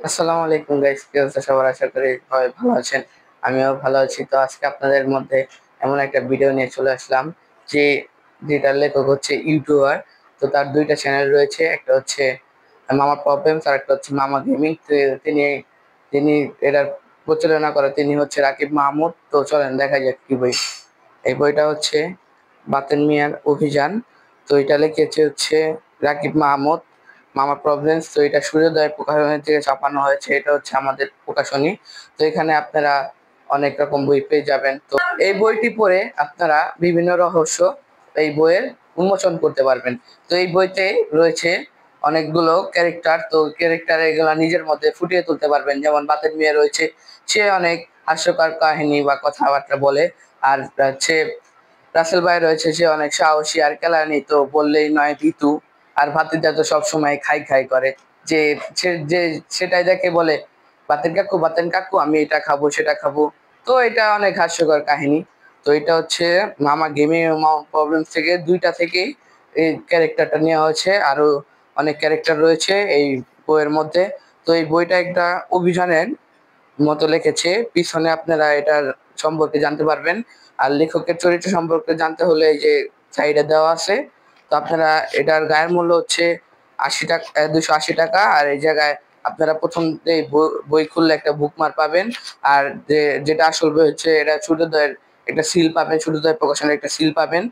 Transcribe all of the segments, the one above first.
আসসালামু আলাইকুম গাইস, কি অবস্থা সবার? আশা করি সবাই ভালো আছেন। আমিও ভালো আছি। তো আজকে আপনাদের মধ্যে এমন একটা ভিডিও নিয়ে চলে আসলাম যে যেটার লেখক হচ্ছে ইউটিউবার। তো তার দুইটা চ্যানেল রয়েছে, একটা হচ্ছে মামা প্রবলেমস আর একটা হচ্ছে মামা গেমিং। তো তিনি তিনি এটার প্রচারণা করে, তিনি হচ্ছে রাকিব মাহমুদ। তো চলেন দেখা যাক কি বই। এই বইটা হচ্ছে বাতেন মিয়ার অভিযান। তো এটা লিখেছে হচ্ছে রাকিব মাহমুদ, মামা প্রবলেমস। তো এটা সূর্যোদয় প্রকাশনী থেকে ছাপানো হয়েছে, এটা হচ্ছে আমাদের প্রকাশনী। তো এখানে আপনারা অনেক রকম বই পেয়ে যাবেন। তো এই বইটি পড়ে আপনারা বিভিন্ন রহস্য এই বইয়ের উন্মোচন করতে পারবেন। তো এই বইতে রয়েছে অনেকগুলো ক্যারেক্টার। তো ক্যারেক্টার এগুলা নিজের মধ্যে ফুটিয়ে তুলতে পারবেন। যেমন বাতের মিয়া রয়েছে, সে অনেক হাস্যকর কাহিনী বা কথাবার্তা বলে। আর হচ্ছে রাসেল ভাই রয়েছে, সে অনেক সাহসী আর কেলানি, তো বললেই নয় ভীতু। আর ভাতিজা তো সবসময় খাই খাই করে, যে যে সেটাই দেখে বলে বাতেন কাকু আমি এটা খাবো সেটা খাবো। তো এটা অনেক হাস্যকর কাহিনী। তো এটা হচ্ছে মামা গেমিং প্রবলেমস থেকে, দুইটা থেকেই এই ক্যারেক্টারটা নেওয়া হয়েছে। আরো অনেক ক্যারেক্টার রয়েছে এই বইয়ের মধ্যে। তো এই বইটা একটা অভিযানের মতো লিখেছে, পিছনে আপনারা এটার সম্পর্কে জানতে পারবেন। আর লেখকের চরিত্র সম্পর্কে জানতে হলে এই যে সাইডে দেওয়া আছে। তো আপনারা এটার গায়ের মূল্য হচ্ছে 80 টাকা, 280 টাকা। আর এই জায়গায় আপনারা প্রথম এই বই খুললে একটা বুকমার্ক পাবেন। আর যেটা আসল বই হচ্ছে, এটা সূর্যোদয়ের একটা সিল পাবেন, সূর্যোদয় প্রকাশনের একটা সিল পাবেন।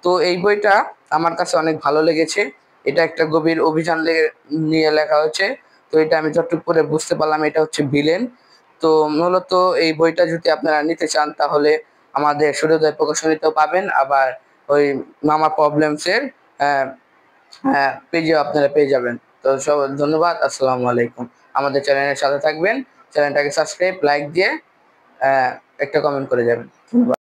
তো এই বইটা আমার কাছে অনেক ভালো লেগেছে। এটা একটা গভীর অভিযান নিয়ে লেখা হয়েছে। তো এটা আমি যতটুকু করে বুঝতে পারলাম, এটা হচ্ছে ভিলেন। তো মূলত এই বইটা যদি আপনারা নিতে চান তাহলে আমাদের সূর্যোদয় প্রকাশনীতেও পাবেন, আবার ওই মামা প্রবলেমস এর পেজেও আপনারা পেয়ে যাবেন। তো সব ধন্যবাদ, আসসালামু আলাইকুম। আমাদের চ্যানেলের সাথে থাকবেন, চ্যানেলটাকে সাবস্ক্রাইব লাইক দিয়ে একটা কমেন্ট করে যাবেন। ধন্যবাদ।